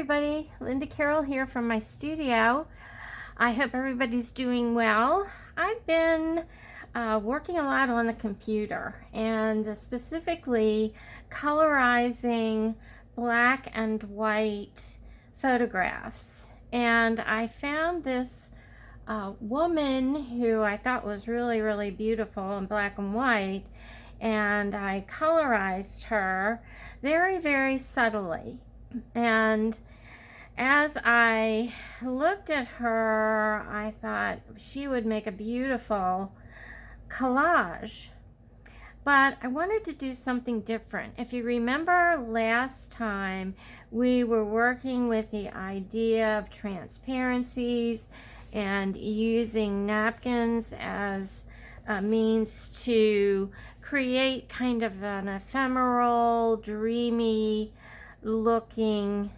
everybody, Linda Carroll here from my studio. I hope everybody's doing well. I've been working a lot on the computer and specifically colorizing black and white photographs. And I found this woman who I thought was really beautiful in black and white, and I colorized her very subtly. And as I looked at her, I thought she would make a beautiful collage. But I wanted to do something different. If you remember last time, we were working with the idea of transparencies and using napkins as a means to create kind of an ephemeral, dreamy looking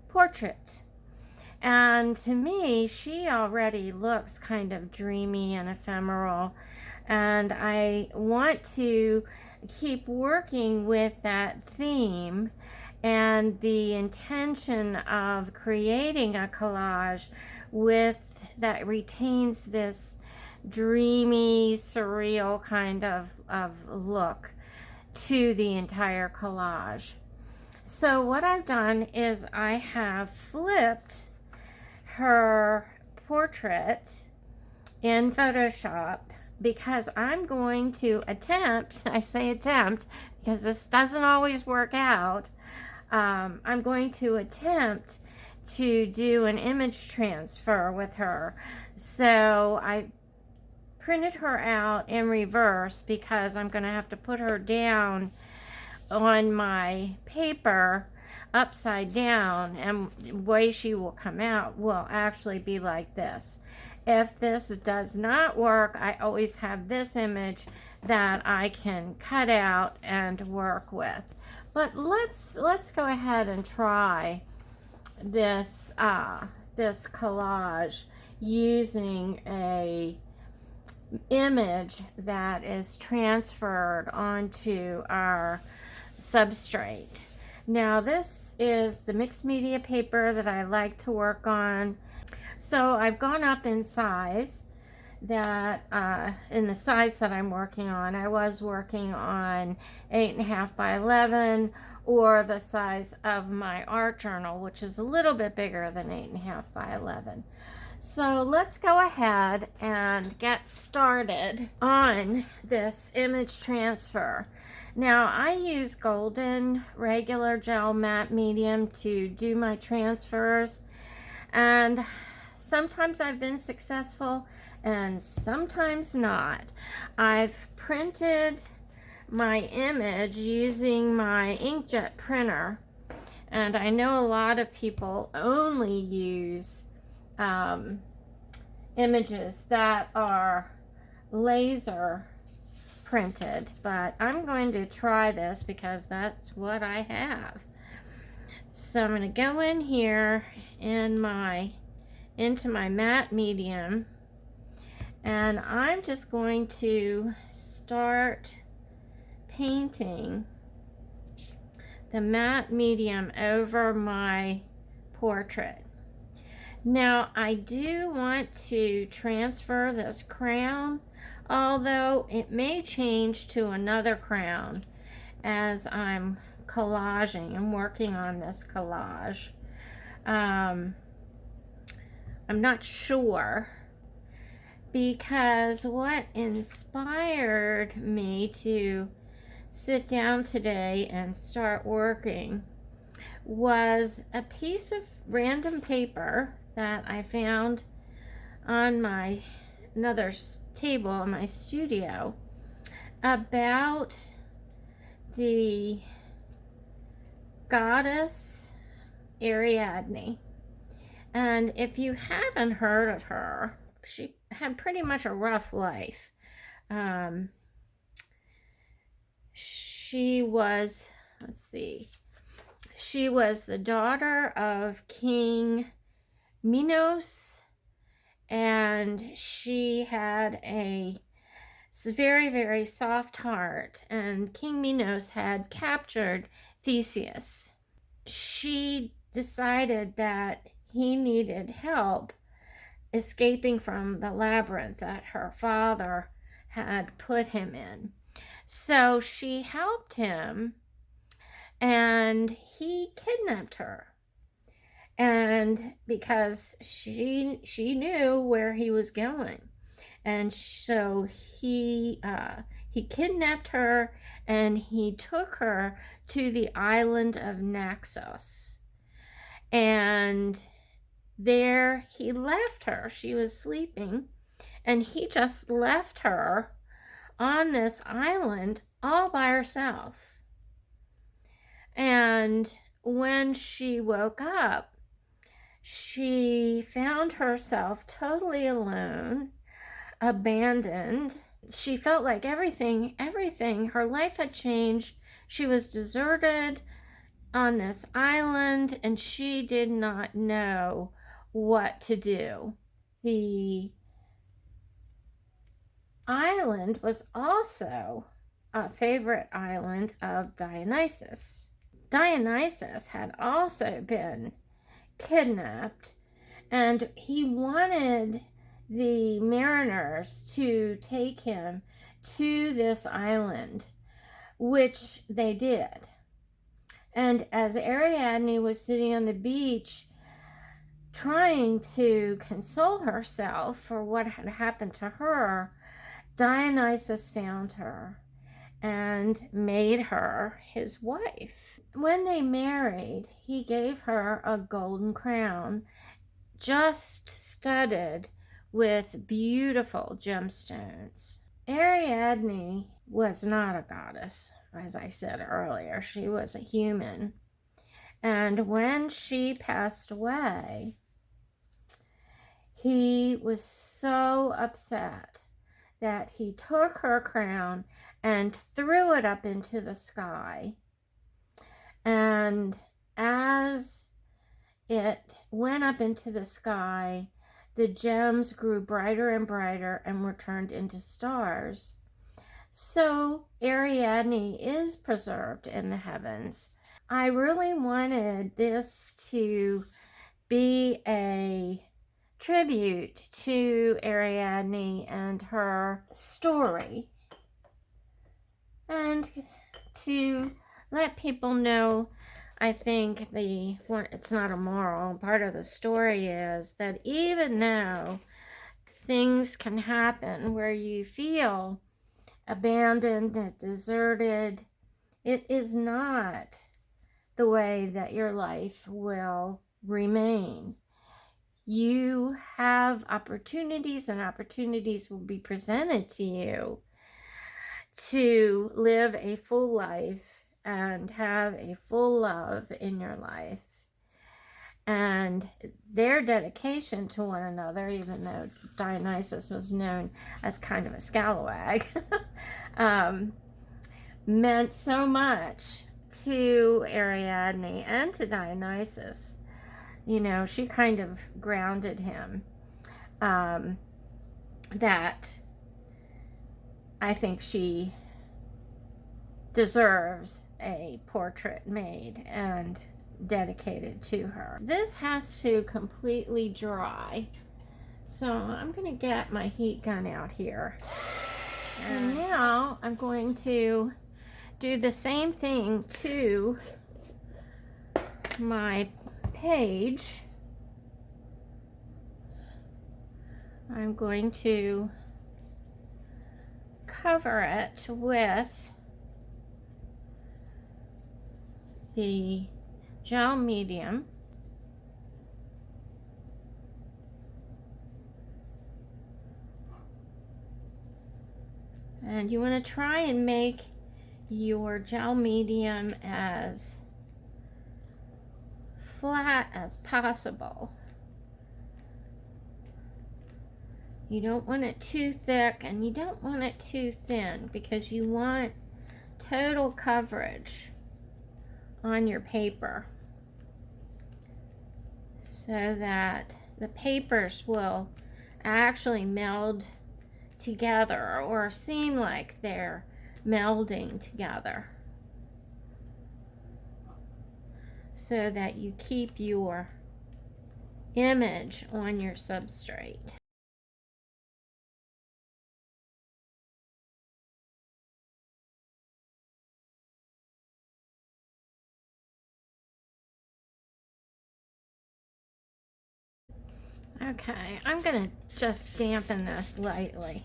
portrait. And to me, she already looks kind of dreamy and ephemeral, and I want to keep working with that theme and the intention of creating a collage with that retains this dreamy, surreal kind of look to the entire collage. So what I've done is I have flipped her portrait in Photoshop because I'm going to attempt, I say attempt because this doesn't always work out, I'm going to attempt to do an image transfer with her. So I printed her out in reverse because I'm going to have to put her down on my paper upside down, and the way she will come out will actually be like this. If this does not work, I always have this image that I can cut out and work with. But let's go ahead and try this this collage using a image that is transferred onto our substrate. Now this is the mixed media paper that I like to work on. So I've gone up in size, that in the size that I'm working on. I was working on 8.5 by 11, or the size of my art journal, which is a little bit bigger than 8.5 by 11. So let's go ahead and get started on this image transfer. Now I use golden regular gel matte medium to do my transfers, and sometimes I've been successful and sometimes not. I've printed my image using my inkjet printer, and I know a lot of people only use images that are laser printed, but I'm going to try this because that's what I have. So I'm going to go in here into my matte medium, and I'm just going to start painting the matte medium over my portrait. Now I do want to transfer this crown, although it may change to another crown as I'm collaging and working on this collage. I'm not sure, because what inspired me to sit down today and start working was a piece of random paper that I found on my another table in my studio about the goddess Ariadne. And if you haven't heard of her, she had pretty much a rough life. She was, she was the daughter of King Minos, and she had a very soft heart, and King Minos had captured Theseus. She decided that he needed help escaping from the labyrinth that her father had put him in. So she helped him, and he kidnapped her. And because she knew where he was going, and so he kidnapped her, and he took her to the island of Naxos. And there he left her. She was sleeping, and he just left her on this island all by herself. And when she woke up, she found herself totally alone, abandoned. She felt like everything, her life had changed. She was deserted on this island, and she did not know what to do. The island was also a favorite island of Dionysus. Dionysus had also been kidnapped, and he wanted the mariners to take him to this island, which they did. And as Ariadne was sitting on the beach trying to console herself for what had happened to her, Dionysus found her and made her his wife. When they married, he gave her a golden crown, just studded with beautiful gemstones. Ariadne was not a goddess, as I said earlier. She was a human. And when she passed away, he was so upset that he took her crown and threw it up into the sky. And as it went up into the sky, the gems grew brighter and brighter and were turned into stars. So Ariadne is preserved in the heavens. I really wanted this to be a tribute to Ariadne and her story, and to let people know. I think it's not a moral. Part of the story is that even though things can happen where you feel abandoned and deserted, it is not the way that your life will remain. You have opportunities, and opportunities will be presented to you to live a full life and have a full love in your life. And their dedication to one another, even though Dionysus was known as kind of a scalawag, meant so much to Ariadne and to Dionysus. You know, she kind of grounded him. That I think she deserves a portrait made and dedicated to her. This has to completely dry, so I'm going to get my heat gun out here. And now I'm going to do the same thing to my page. I'm going to cover it with the gel medium. And you want to try and make your gel medium as flat as possible. You don't want it too thick, and you don't want it too thin, because you want total coverage on your paper so that the papers will actually meld together or seem like they're melding together. so that you keep your image on your substrate. Okay, I'm going to just dampen this lightly.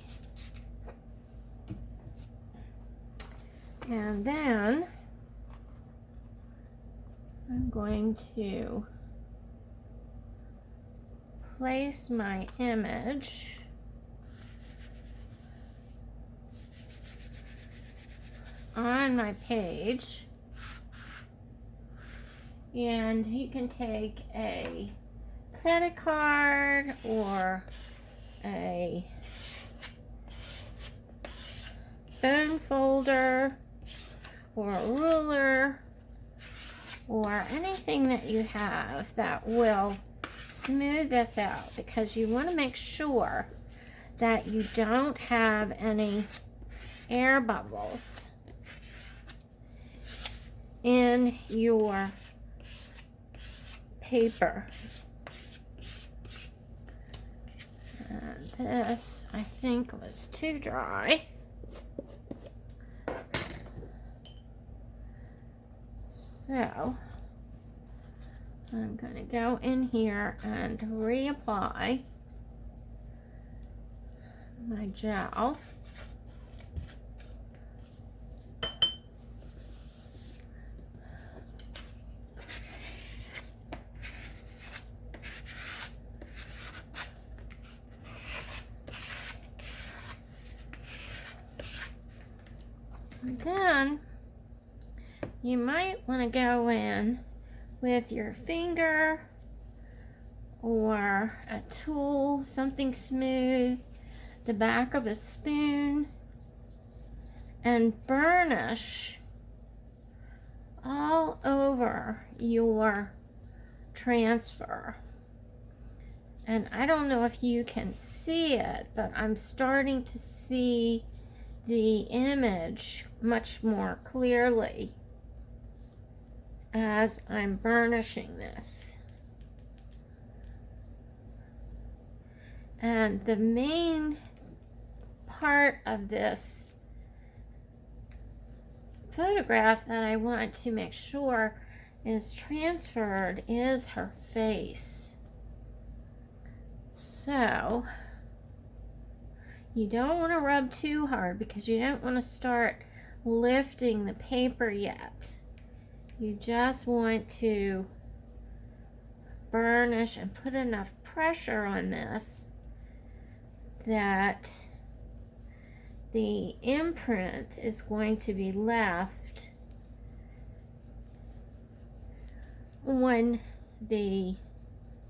And then I'm going to place my image on my page. And you can take a credit card or a bone folder or a ruler or anything that you have that will smooth this out, because you want to make sure that you don't have any air bubbles in your paper. And this, I think, was too dry. So I'm going to go in here and reapply my gel. And then you might want to go in with your finger or a tool, something smooth, the back of a spoon, and burnish all over your transfer. And I don't know if you can see it, but I'm starting to see the image much more clearly as I'm burnishing this. And the main part of this photograph that I want to make sure is transferred is her face. So you don't want to rub too hard, because you don't want to start lifting the paper yet. You just want to burnish and put enough pressure on this that the imprint is going to be left on the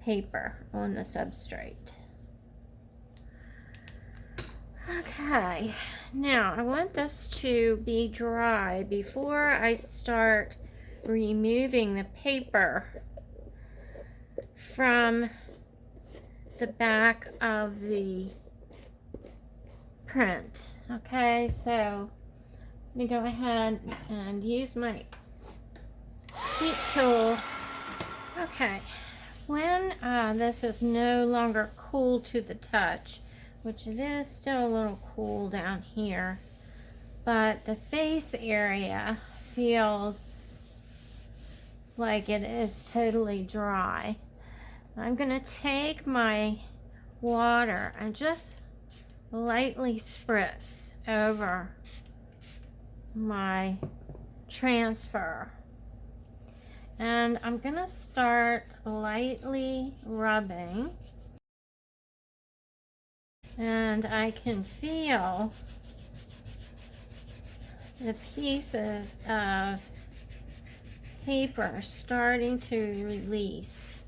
paper, on the substrate. Okay, now I want this to be dry before I start removing the paper from the back of the print. Okay, so I'm going to go ahead and use my heat tool. Okay, when this is no longer cool to the touch, which it is still a little cool down here, but the face area feels like it is totally dry. I'm going to take my water and just lightly spritz over my transfer. And I'm going to start lightly rubbing. And I can feel the pieces of paper starting to release.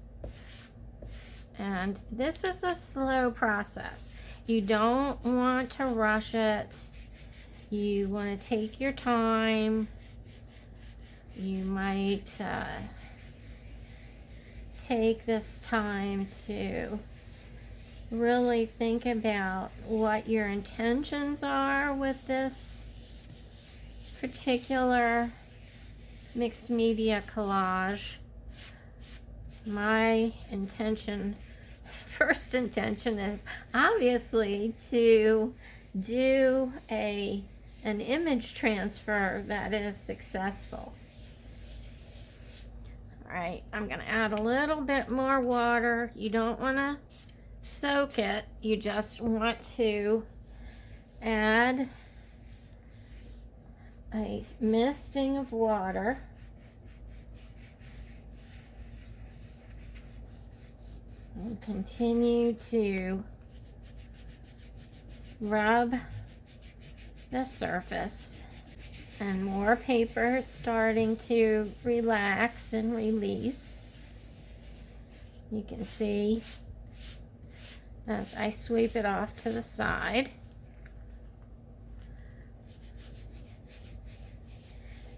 And this is a slow process. You don't want to rush it. You want to take your time. You might take this time to really think about what your intentions are with this particular mixed media collage. my intention, first intention, is obviously to do an image transfer that is successful. All right, I'm going to add a little bit more water. You don't want to soak it. You just want to add a misting of water. And continue to rub the surface, and more paper is starting to relax and release. You can see as I sweep it off to the side.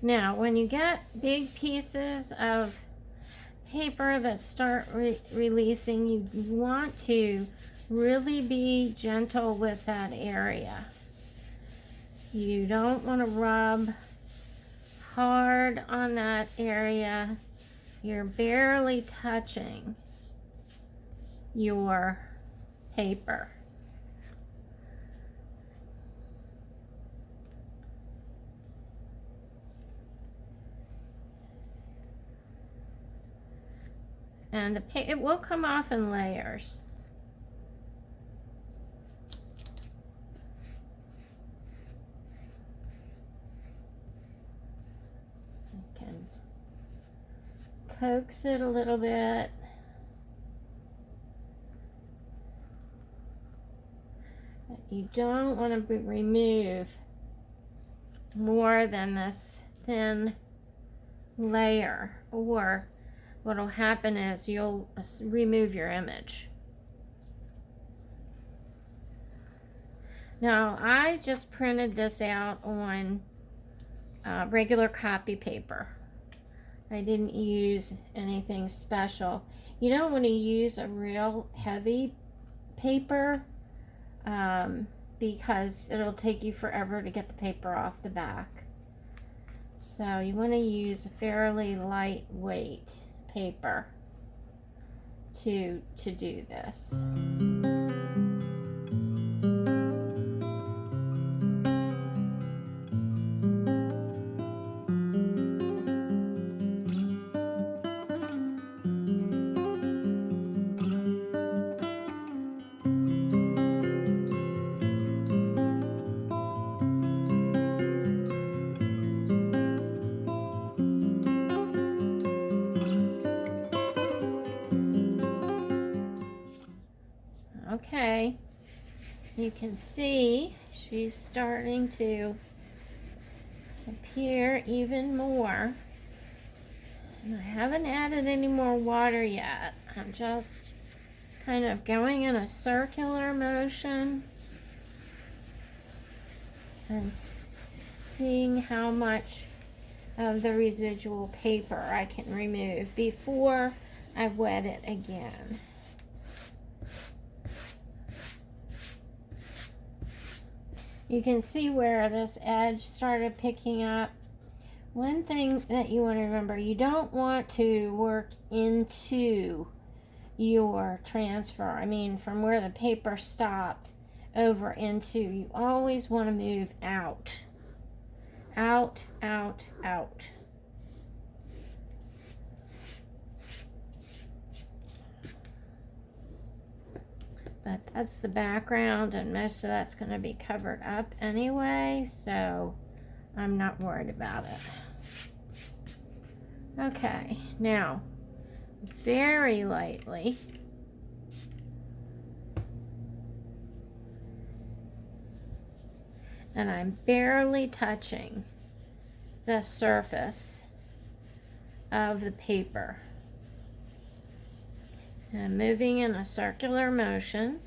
Now, when you get big pieces of paper that start releasing, you want to really be gentle with that area. You don't want to rub hard on that area. You're barely touching your paper. And it will come off in layers. You can coax it a little bit. But you don't want to remove more than this thin layer, or what will happen is you'll remove your image. Now, I just printed this out on regular copy paper. I didn't use anything special. You don't want to use a real heavy paper because it'll take you forever to get the paper off the back. So you want to use a fairly lightweight paper to do this. Okay, you can see she's starting to appear even more. And I haven't added any more water yet. I'm just kind of going in a circular motion and seeing how much of the residual paper I can remove before I wet it again. You can see where this edge started picking up. One thing that you want to remember, you don't want to work into your transfer. I mean, from where the paper stopped over into, you always want to move out. Out, out, out. But that's the background, and most of that's going to be covered up anyway, so I'm not worried about it. Okay, now, very lightly, and I'm barely touching the surface of the paper. And moving in a circular motion.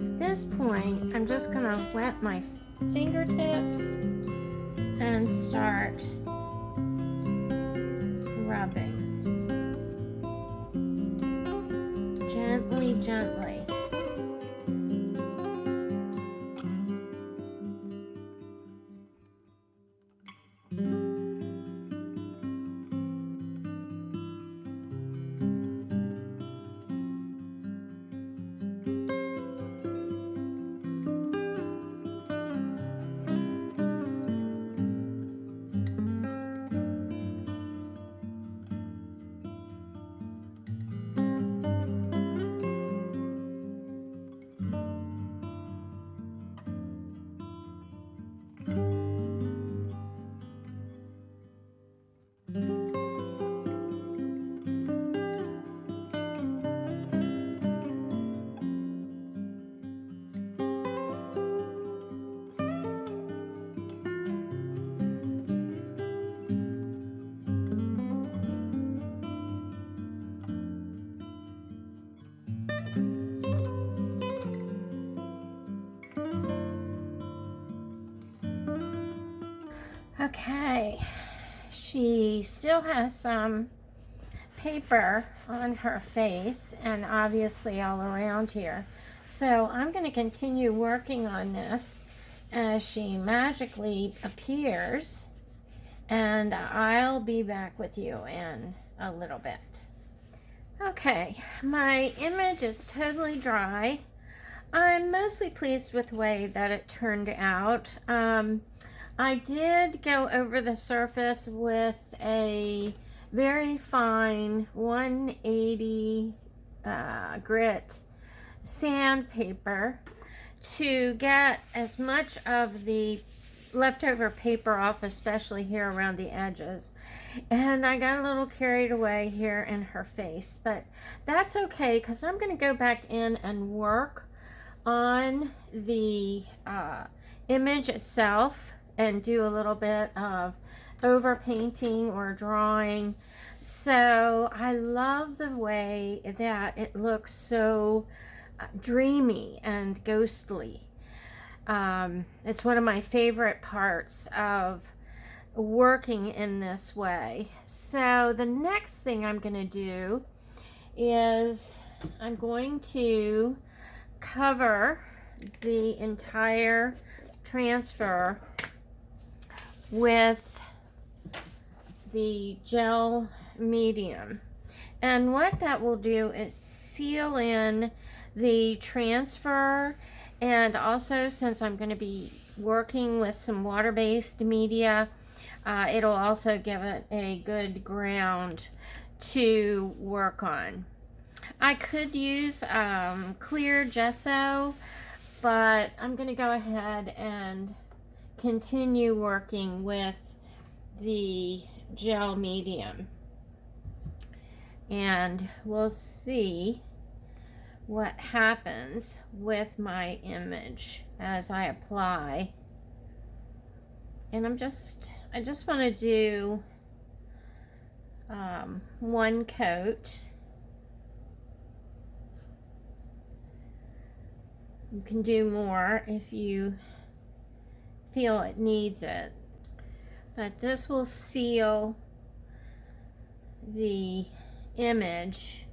At this point, I'm just going to wet my fingertips and start rubbing. Gently very gently. Okay, she still has some paper on her face and obviously all around here. So I'm going to continue working on this as she magically appears, and I'll be back with you in a little bit. Okay, my image is totally dry. I'm mostly pleased with the way that it turned out. I did go over the surface with a very fine 180 grit sandpaper to get as much of the leftover paper off, especially here around the edges. And I got a little carried away here in her face, but that's okay because I'm going to go back in and work on the image itself and do a little bit of over painting or drawing. So I love the way that it looks so dreamy and ghostly. It's one of my favorite parts of working in this way. So the next thing I'm going to do is I'm going to cover the entire transfer with the gel medium, and what that will do is seal in the transfer, and also since I'm going to be working with some water-based media, it'll also give it a good ground to work on. I could use clear gesso, but I'm going to go ahead and continue working with the gel medium, and we'll see what happens with my image as I apply. And I just want to do one coat. You can do more if you feel it needs it, but this will seal the image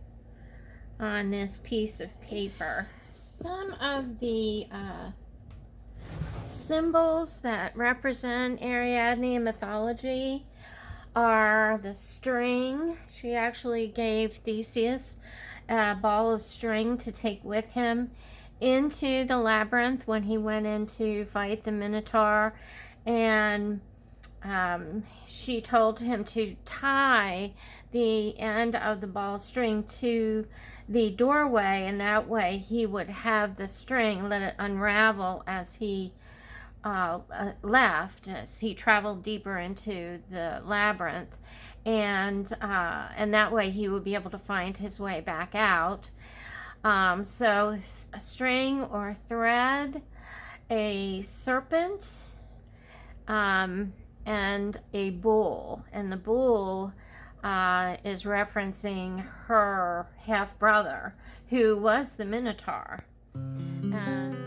on this piece of paper. Some of the symbols that represent Ariadne in mythology are the string. She actually gave Theseus a ball of string to take with him into the labyrinth when he went in to fight the Minotaur, and she told him to tie the end of the ball of string to the doorway, and that way he would have the string, let it unravel as he left, as he traveled deeper into the labyrinth, and that way he would be able to find his way back out. So a string or thread, a serpent, and a bull, and the bull is referencing her half-brother, who was the Minotaur. And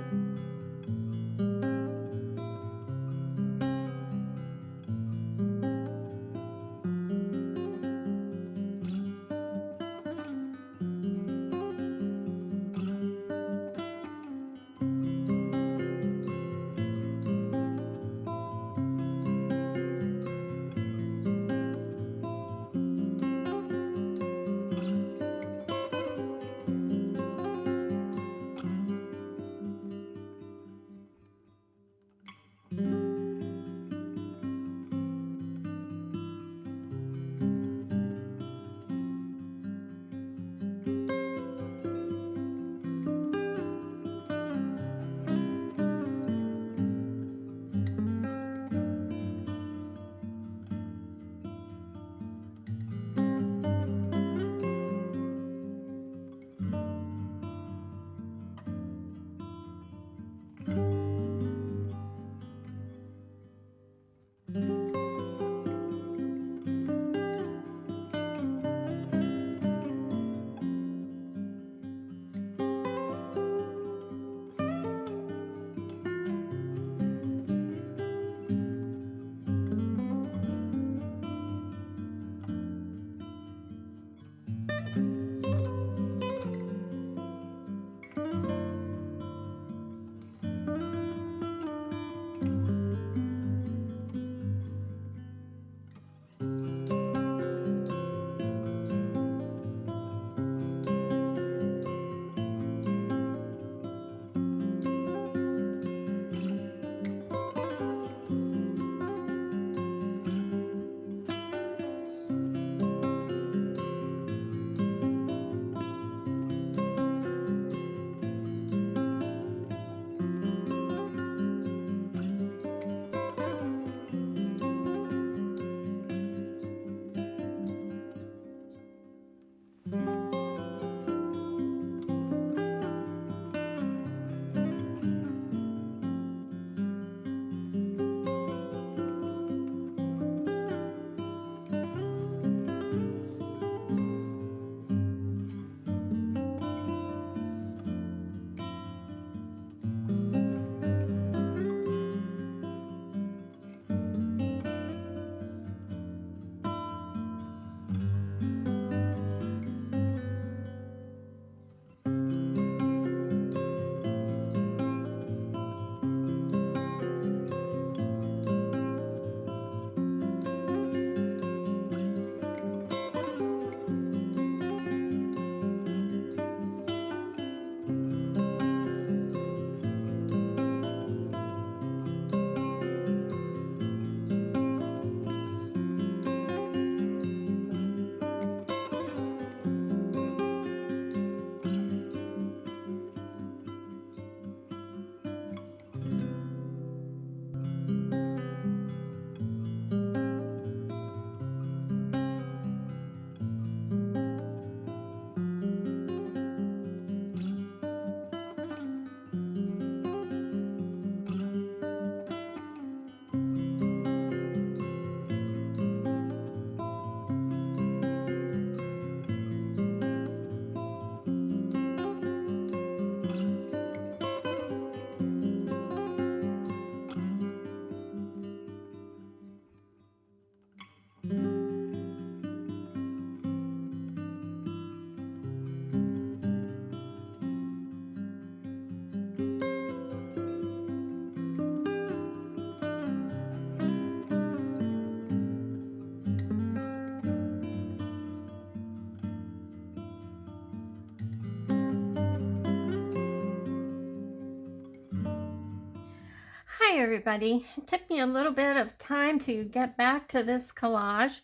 Hi everybody. It took me a little bit of time to get back to this collage.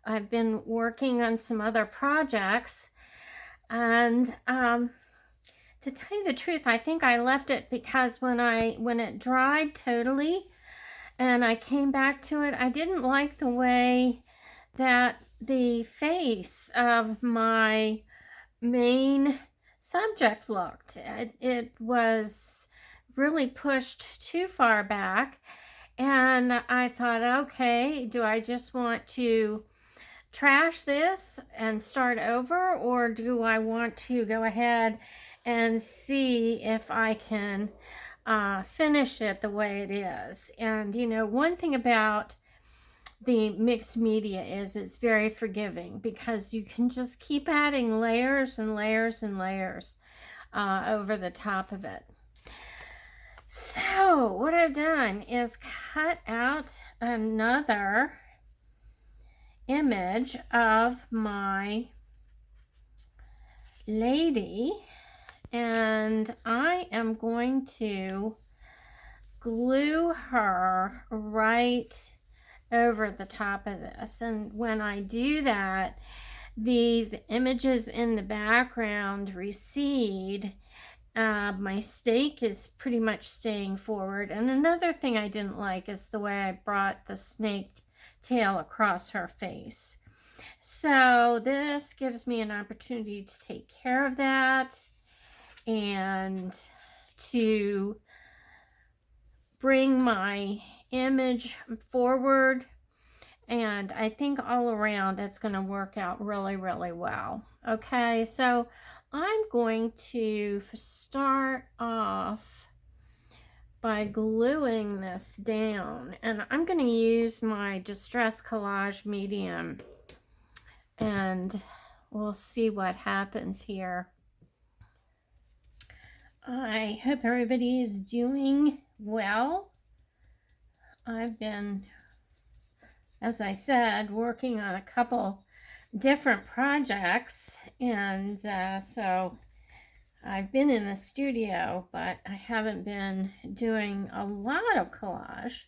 I've been working on some other projects, and to tell you the truth, I think I left it because when it dried totally and I came back to it, I didn't like the way that the face of my main subject looked. It was really pushed too far back, and I thought, okay, do I just want to trash this and start over, or do I want to go ahead and see if I can finish it the way it is? And one thing about the mixed media is it's very forgiving, because you can just keep adding layers and layers and layers over the top of it. So what I've done is cut out another image of my lady, and I am going to glue her right over the top of this. And when I do that, these images in the background recede. My stake is pretty much staying forward. And another thing I didn't like is the way I brought the snake tail across her face. So this gives me an opportunity to take care of that and to bring my image forward. And I think all around it's going to work out really, really well. Okay, so I'm going to start off by gluing this down, and I'm going to use my Distress Collage medium, and we'll see what happens here. I hope everybody is doing well. I've been, as I said, working on a couple different projects, and so I've been in the studio, but I haven't been doing a lot of collage,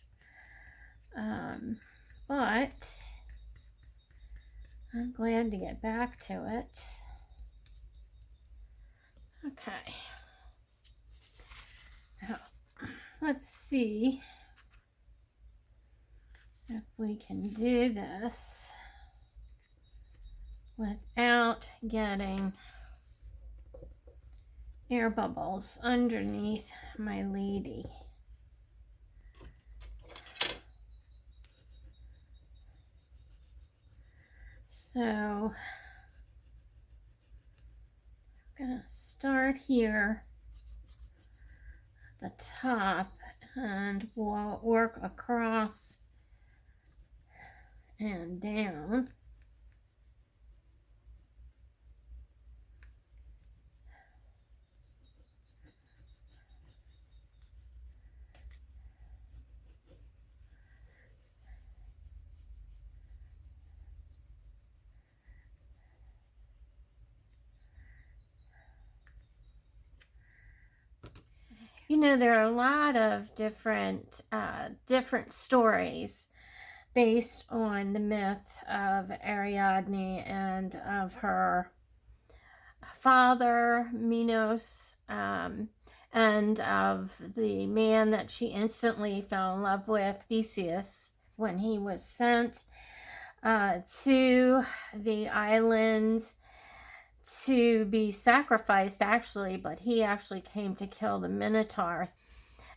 but I'm glad to get back to it. Okay, now let's see if we can do this without getting air bubbles underneath my lady. So I'm gonna start here at the top, and we'll work across and down. There are a lot of different stories based on the myth of Ariadne and of her father, Minos, and of the man that she instantly fell in love with, Theseus, when he was sent to the island to be sacrificed, actually, but he actually came to kill the Minotaur.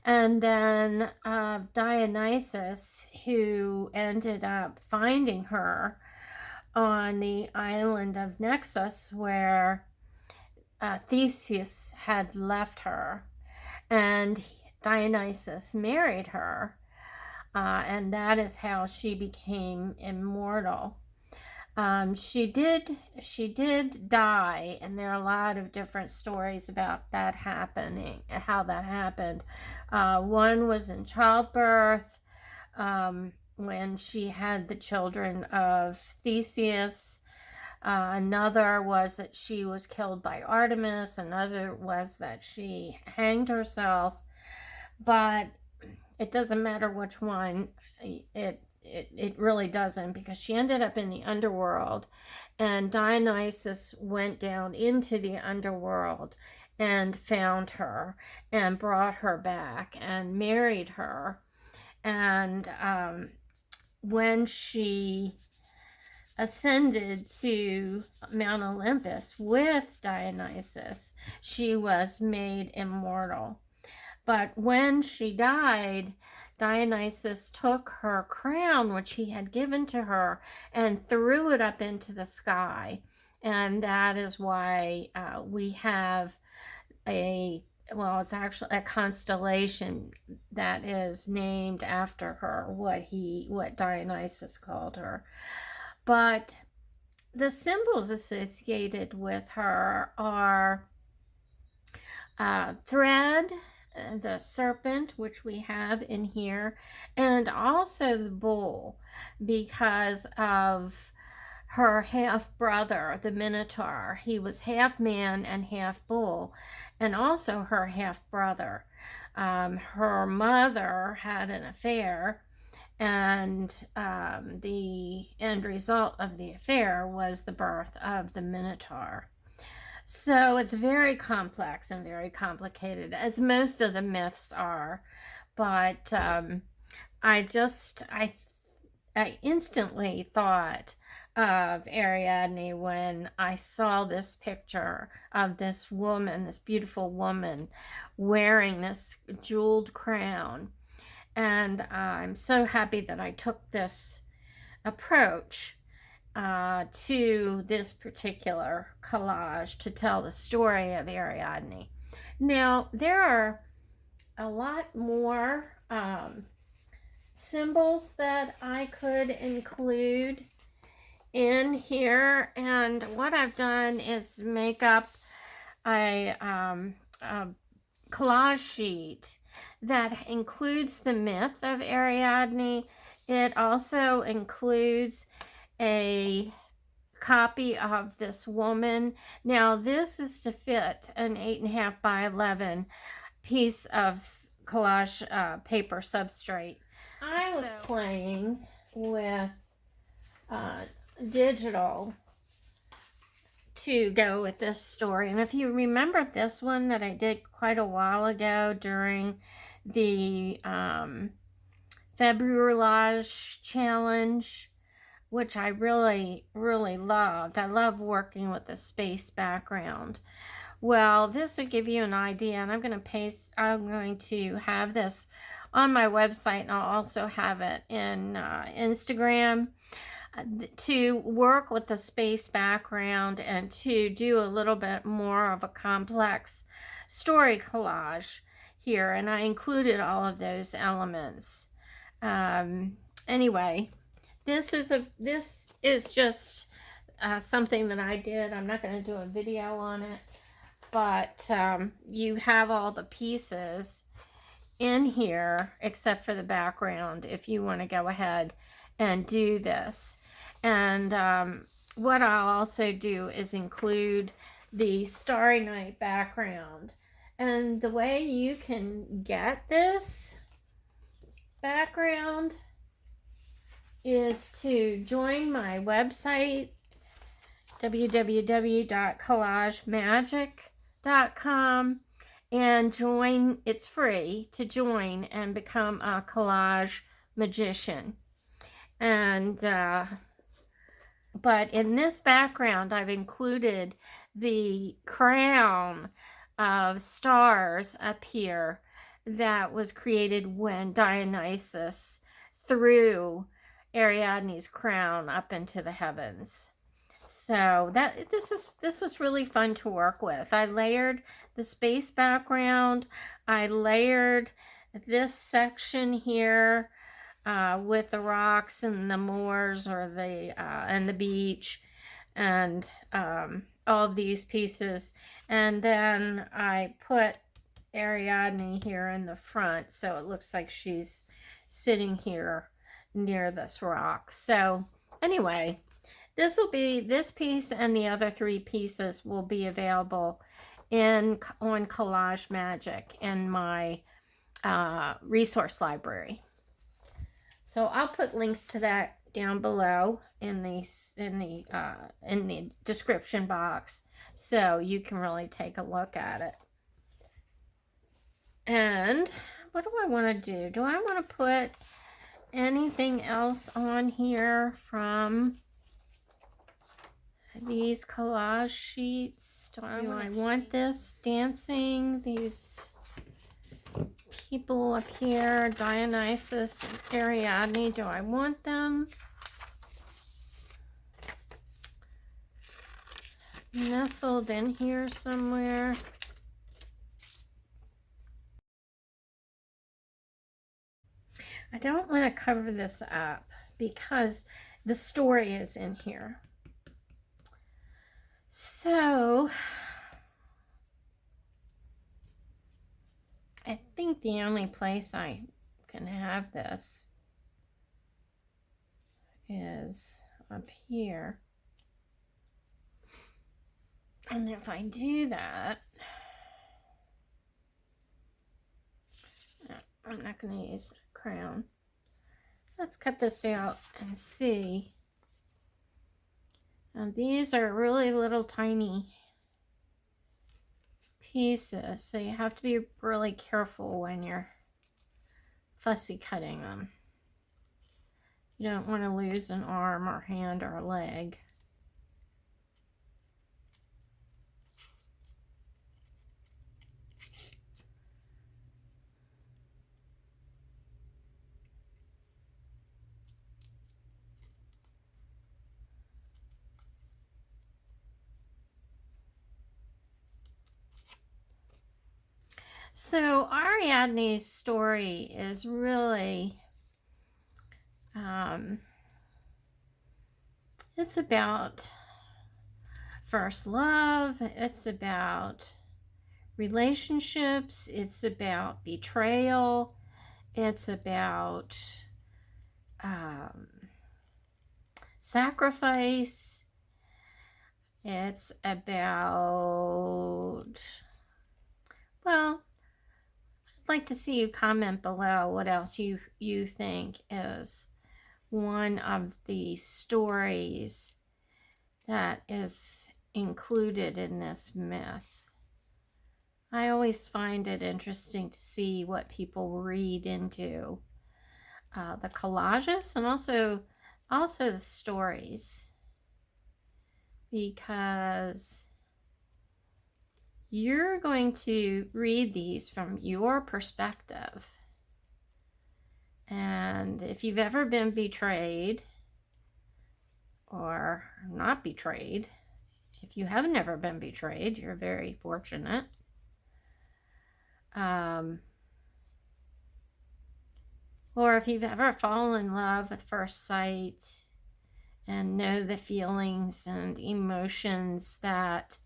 And then Dionysus, who ended up finding her on the island of Naxos, where Theseus had left her, and Dionysus married her, and that is how she became immortal. She did die, and there are a lot of different stories about that happening, how that happened. One was in childbirth, when she had the children of Theseus. Another was that she was killed by Artemis. Another was that she hanged herself. But it doesn't matter which one. It really doesn't, because she ended up in the underworld, and Dionysus went down into the underworld and found her and brought her back and married her. And when she ascended to Mount Olympus with Dionysus, she was made immortal. But when she died, Dionysus took her crown, which he had given to her, and threw it up into the sky. And that is why we have it's actually a constellation that is named after her, what Dionysus called her. But the symbols associated with her are thread, the serpent, which we have in here, and also the bull, because of her half brother, the Minotaur. He was half man and half bull, and also her half brother. Her mother had an affair, and the end result of the affair was the birth of the Minotaur. So it's very complex and very complicated, as most of the myths are. But I instantly thought of Ariadne when I saw this picture of this woman, this beautiful woman, wearing this jeweled crown. And I'm so happy that I took this approach to this particular collage to tell the story of Ariadne. Now, there are a lot more symbols that I could include in here, and what I've done is make up a collage sheet that includes the myth of Ariadne. It also includes a copy of this woman. Now, this is to fit an 8.5 by 11 piece of collage paper substrate. I was playing with digital to go with this story. And if you remember this one that I did quite a while ago during the February challenge, which I really, really loved. I love working with the space background. Well, this would give you an idea, and I'm going to have this on my website, and I'll also have it in Instagram, to work with the space background and to do a little bit more of a complex story collage here. And I included all of those elements. Anyway, this is just something that I did. I'm not going to do a video on it, but you have all the pieces in here except for the background if you want to go ahead and do this. And what I'll also do is include the Starry Night background. And the way you can get this background is to join my website, www.collagemagic.com, and join. It's free to join and become a collage magician. And but in this background, I've included the crown of stars up here that was created when Dionysus threw Ariadne's crown up into the heavens. So this was really fun to work with. I layered the space background. I layered this section here with the rocks and the moors, or and the beach, and all of these pieces. And then I put Ariadne here in the front, so it looks like she's sitting here near this rock. So anyway, this piece and the other 3 pieces will be available on Collage Magic in my resource library. So I'll put links to that down below in the description box, so you can really take a look at it. And what do I want to do? Do I want to put anything else on here from these collage sheets? Do I want this dancing, these people up here, Dionysus and Ariadne? Do I want them nestled in here somewhere? I don't want to cover this up because the story is in here. So I think the only place I can have this is up here. And if I do that, I'm not going to use that crown. Let's cut this out and see. And these are really little tiny pieces, so you have to be really careful when you're fussy cutting them. You don't want to lose an arm or hand or a leg. So Ariadne's story is really, it's about first love, it's about relationships, it's about betrayal, it's about sacrifice, it's about, well, I'd like to see you comment below what else you think is one of the stories that is included in this myth. I always find it interesting to see what people read into the collages and also the stories, because you're going to read these from your perspective. And if you've ever been betrayed or not betrayed, if you have never been betrayed, you're very fortunate. Or if you've ever fallen in love at first sight and know the feelings and emotions that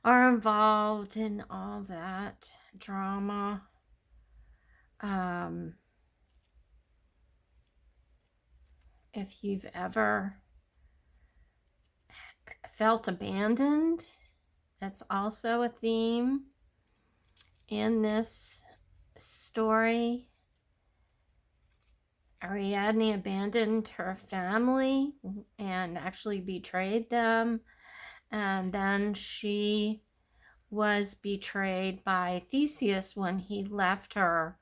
are involved in all that drama. If you've ever felt abandoned, that's also a theme in this story. Ariadne abandoned her family and actually betrayed them. And then she was betrayed by Theseus when he left her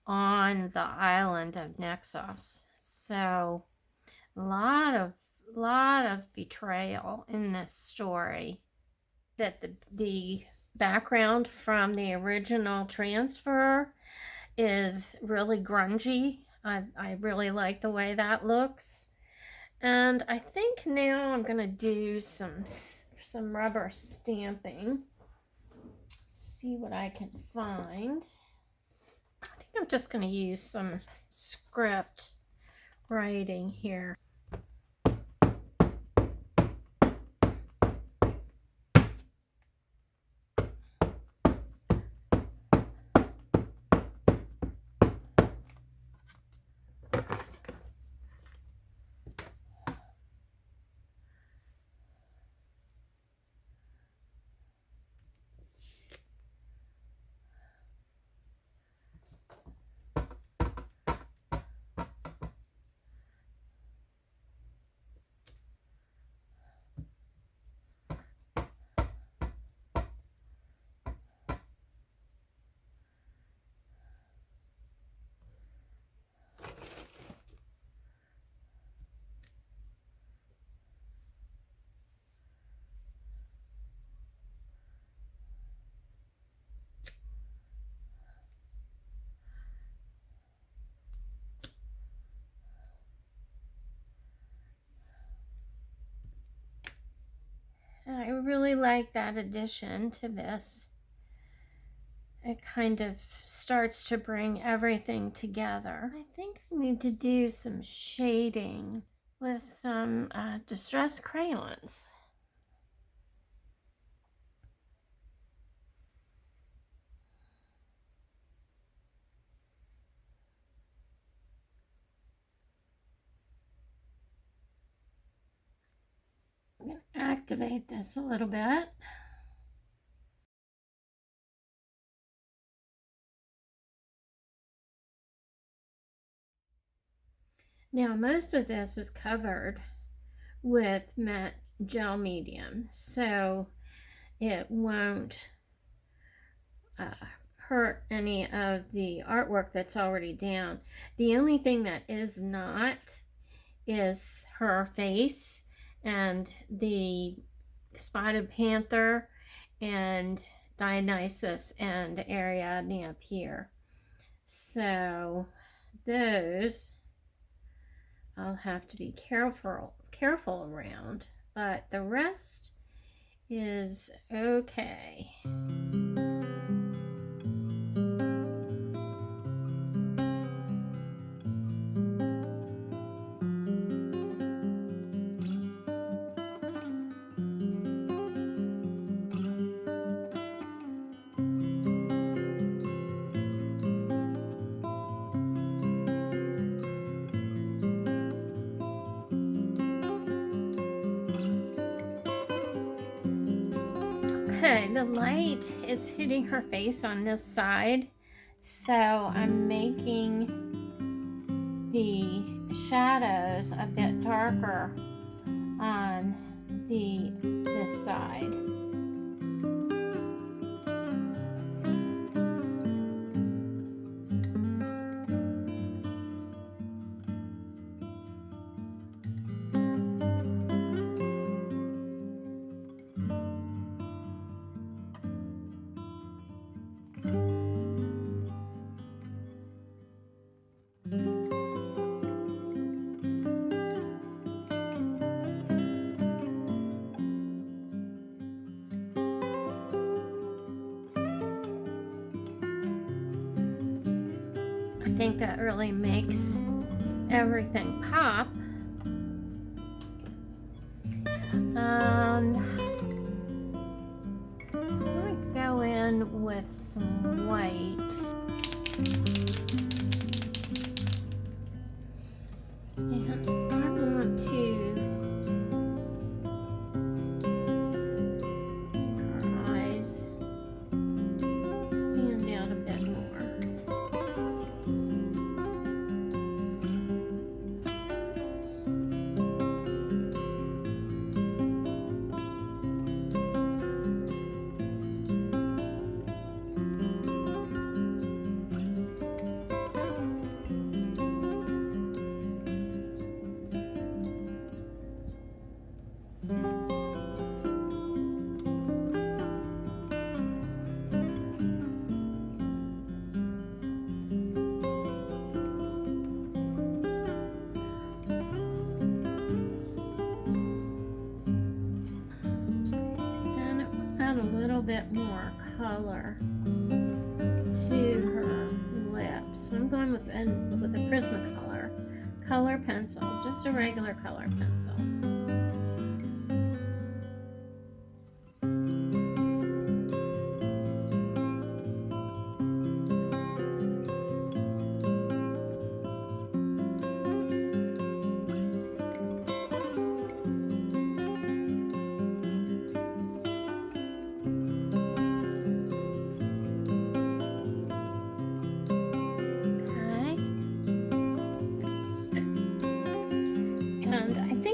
on the island of Naxos. So a lot of betrayal in this story. That the background from the original transfer is really grungy. I really like the way that looks. And I think now I'm going to do some rubber stamping. See what I can find. I think I'm just going to use some script writing here. really like that addition to this. It kind of starts to bring everything together. I think I need to do some shading with some distress crayons. I'm going to activate this a little bit. Now, most of this is covered with matte gel medium, so it won't hurt any of the artwork that's already down. The only thing that is not is her face and the spotted panther and Dionysus and Ariadne up here. So those I'll have to be careful around, but the rest is okay. Okay, the light is hitting her face on this side, so I'm making the shadows a bit darker on this side. I think that really makes everything pop. I'm going to go in with some white. And I want to make our eyes stand out a bit more. Bit more color to her lips. I'm going with a Prismacolor color pencil, just a regular color pencil.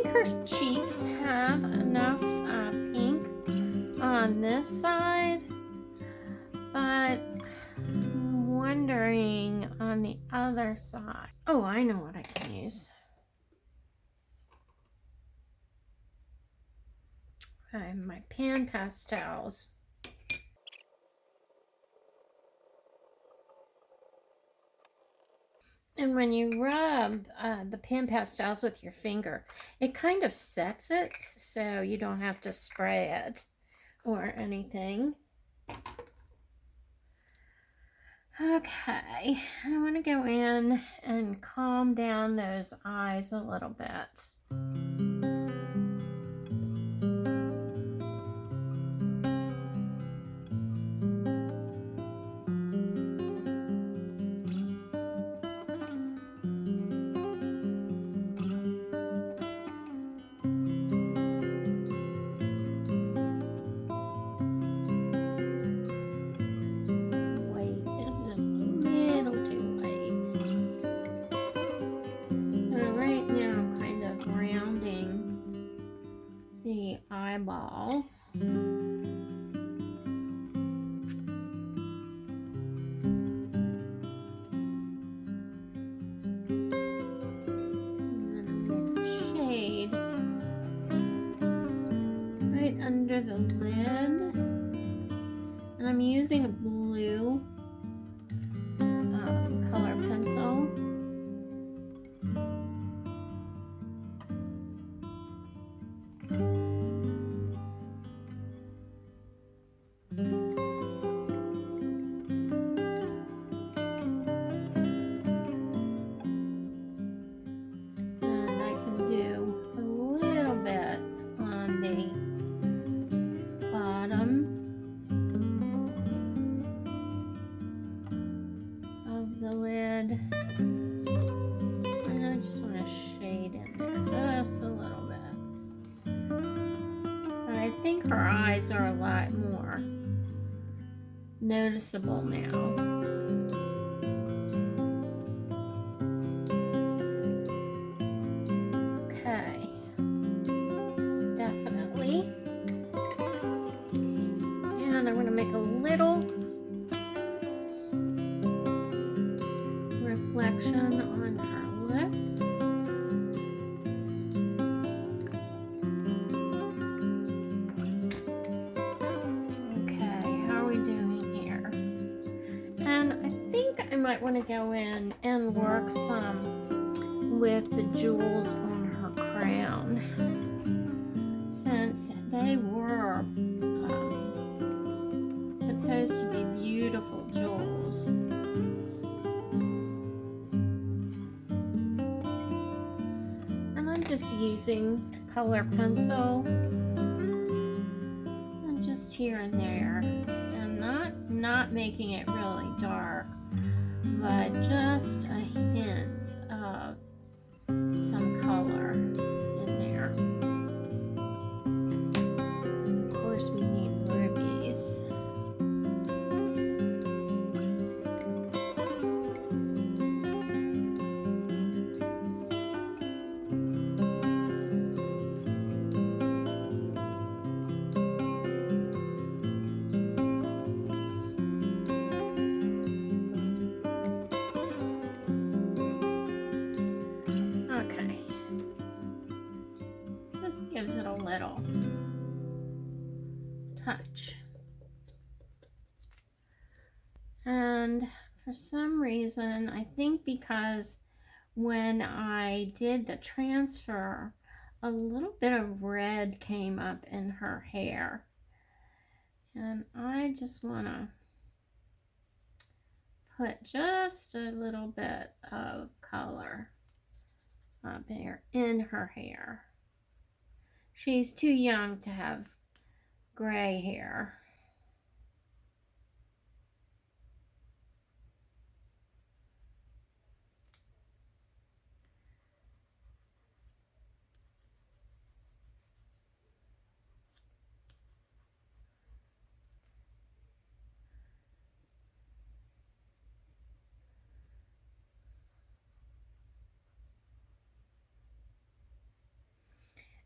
Her cheeks have enough pink on this side, but I'm wondering on the other side. Oh, I know what I can use. My pan pastels. And when you rub the pan pastels with your finger, it kind of sets it so you don't have to spray it. or anything. Okay, I want to go in and calm down those eyes a little bit. Eyeball. And then I'm going to shade right under the lid. And I'm using a blue color pencil. Her eyes are a lot more noticeable now. Okay, definitely. And I'm going to make a little reflection on her lip. I might want to go in and work some with the jewels on her crown, since they were supposed to be beautiful jewels. And I'm just using color pencil and just here and there, and not making it really dark, but just a hint of some color in there. Of course, we need rubies. Gives it a little touch. And for some reason, I think because when I did the transfer, a little bit of red came up in her hair. And I just want to put just a little bit of color up here in her hair. She's too young to have gray hair.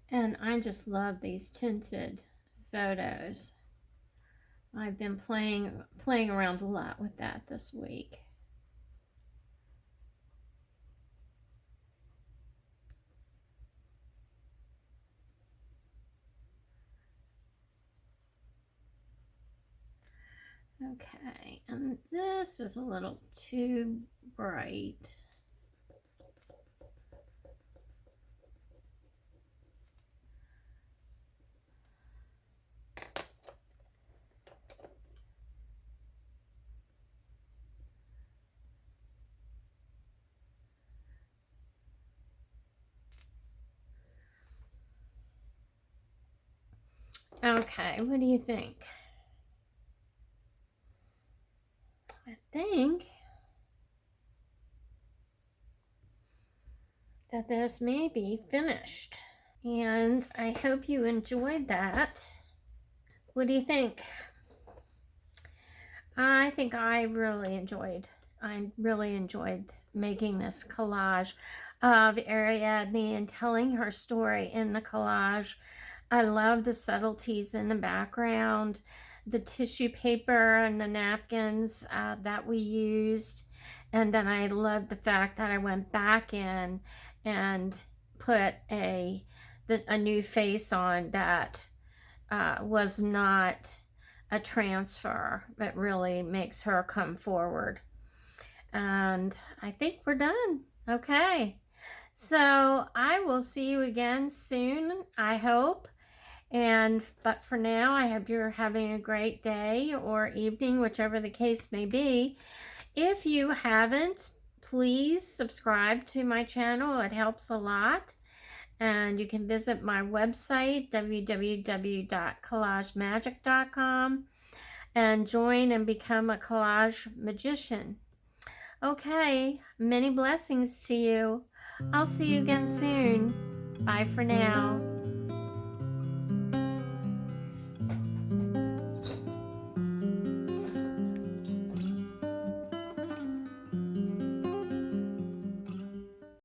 And I just love these tinted photos. I've been playing around a lot with that this week. Okay, and this is a little too bright. Okay, what do you think? I think that this may be finished. And I hope you enjoyed that. What do you think? I think I really enjoyed making this collage of Ariadne and telling her story in the collage. I love the subtleties in the background, the tissue paper and the napkins that we used. And then I love the fact that I went back in and put a new face on that was not a transfer, but really makes her come forward. And I think we're done. Okay. So I will see you again soon, I hope. But for now, I hope you're having a great day or evening, whichever the case may be. If you haven't, please subscribe to my channel. It helps a lot. And you can visit my website, www.collagemagic.com, and join and become a collage magician. Okay, many blessings to you. I'll see you again soon. Bye for now.